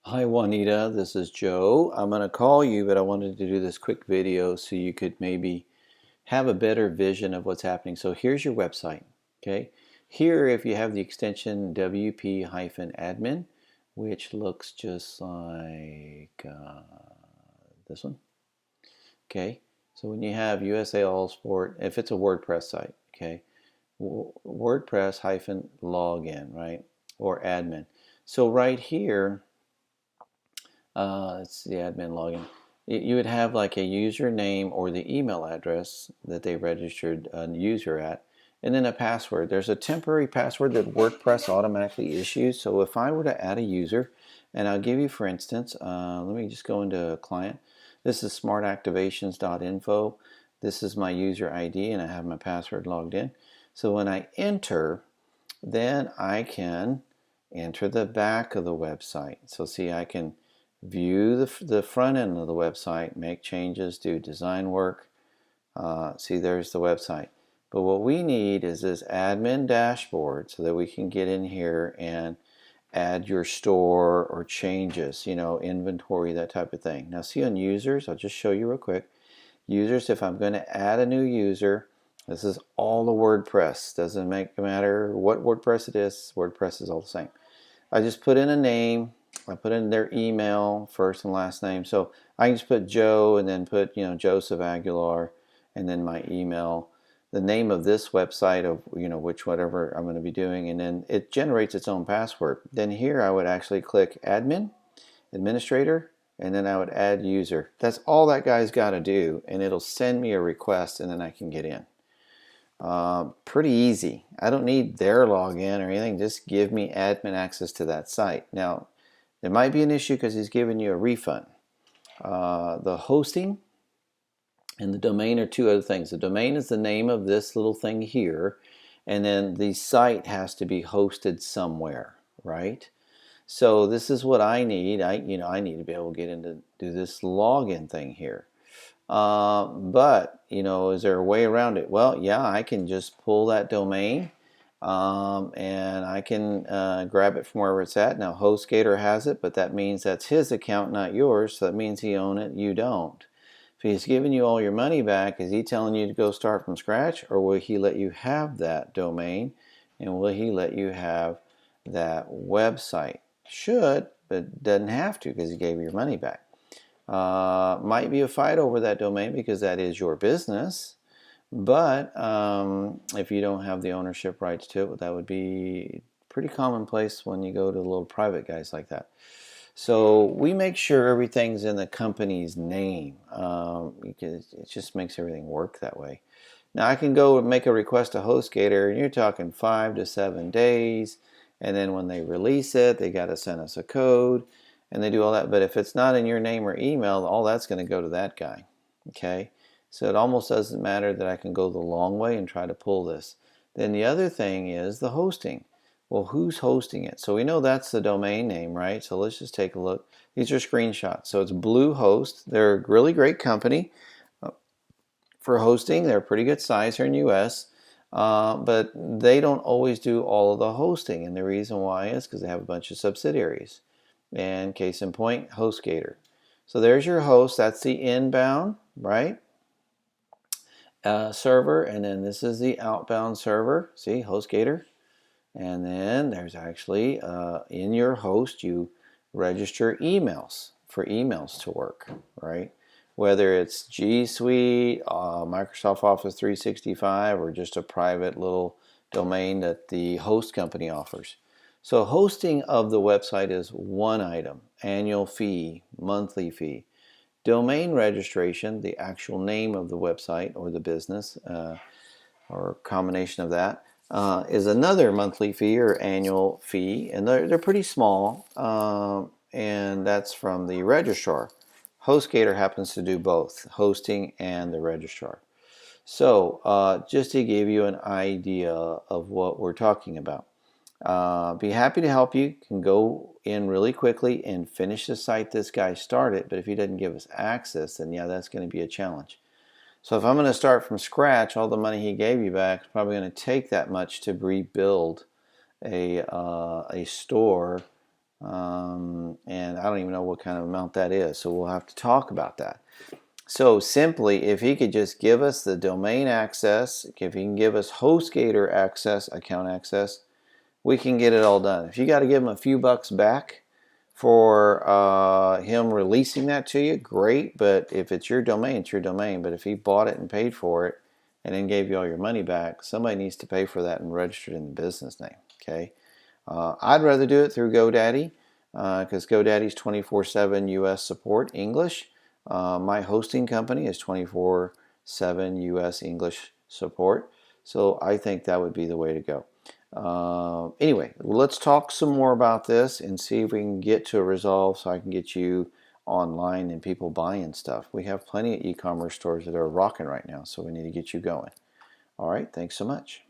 Hi Juanita, this is Joe. I'm going to call you, but I wanted to do this quick video so you could maybe have a better vision of what's happening. So here's your website, okay? Here, if you have the extension WP-admin, which looks just like this one, okay? So when you have USA All Sport, if it's a WordPress site, okay? WordPress-login, right? Or admin. So right here, it's the admin login. You would have like a username or the email address that they registered a user at, and then a password. There's a temporary password that WordPress automatically issues. So if I were to add a user, and I'll give you, for instance, let me just go into a client. This is smartactivations.info. This is my user ID, and I have my password logged in. So when I enter, then I can enter the back of the website. So see, I can view the front end of the website, make changes, do design work. See, there's the website. But what we need is this admin dashboard so that we can get in here and add your store or changes, you know, inventory, that type of thing. Now see on users, I'll just show you real quick. Users, if I'm going to add a new user, this is all the WordPress. Doesn't matter what WordPress it is, WordPress is all the same. I just put in a name, I put in their email, first and last name. So I can just put Joe and then put, you know, Joseph Aguilar, and then my email, the name of this website of, you know, which whatever I'm going to be doing, and then it generates its own password. Then here I would actually click admin, administrator, and then I would add user. That's all that guy's got to do, and it'll send me a request, and then I can get in. Pretty easy. I don't need their login or anything. Just give me admin access to that site. Now, there might be an issue because he's giving you a refund. The hosting and the domain are two other things. The domain is the name of this little thing here, and then the site has to be hosted somewhere, right? So this is what I need. I need to be able to get into do this login thing here. But, you know, is there a way around it? Well, yeah, I can just pull that domain and I can grab it from wherever it's at. Now, HostGator has it, but that means that's his account, not yours. So that means he owns it, you don't. If he's giving you all your money back, is he telling you to go start from scratch, or will he let you have that domain, and will he let you have that website? Should, but doesn't have to because he gave you your money back. Might be a fight over that domain because that is your business, but if you don't have the ownership rights to it, that would be pretty commonplace when you go to little private guys like that. So we make sure everything's in the company's name because it just makes everything work that way. Now I can go and make a request to HostGator, and you're talking 5 to 7 days, and then when they release it, they got to send us a code, and they do all that. But if it's not in your name or email, all that's going to go to that guy. Okay, so it almost doesn't matter that I can go the long way and try to pull this. Then the other thing is the hosting. Well, who's hosting it? So we know that's the domain name, right? So let's just take a look. These are screenshots. So it's Bluehost. They're a really great company for hosting. They're a pretty good size here in the US, but they don't always do all of the hosting. And the reason why is because they have a bunch of subsidiaries. And case in point, HostGator. So there's your host. That's the inbound, right? Server, and then this is the outbound server. See, HostGator. And then there's actually in your host you register emails for emails to work, right? Whether it's G Suite, Microsoft Office 365, or just a private little domain that the host company offers. So hosting of the website is one item, annual fee, monthly fee. Domain registration, the actual name of the website or the business, or a combination of that, is another monthly fee or annual fee, and they're pretty small, and that's from the registrar. HostGator happens to do both, hosting and the registrar. So just to give you an idea of what we're talking about. Be happy to help you. Can go in really quickly and finish the site this guy started, but if he doesn't give us access, then yeah, that's going to be a challenge. So if I'm going to start from scratch, all the money he gave you back is probably going to take that much to rebuild a store, and I don't even know what kind of amount that is, so we'll have to talk about that. So simply, if he could just give us the domain access, if he can give us HostGator access, account access, we can get it all done. If you got to give him a few bucks back for him releasing that to you, great. But if it's your domain, it's your domain. But if he bought it and paid for it and then gave you all your money back, somebody needs to pay for that and register it in the business name. Okay. I'd rather do it through GoDaddy because GoDaddy's 24/7 US support English. My hosting company is 24/7 US English support. So I think that would be the way to go. Anyway, let's talk some more about this and see if we can get to a resolve so I can get you online and people buying stuff. We have plenty of e-commerce stores that are rocking right now, so we need to get you going. All right, thanks so much.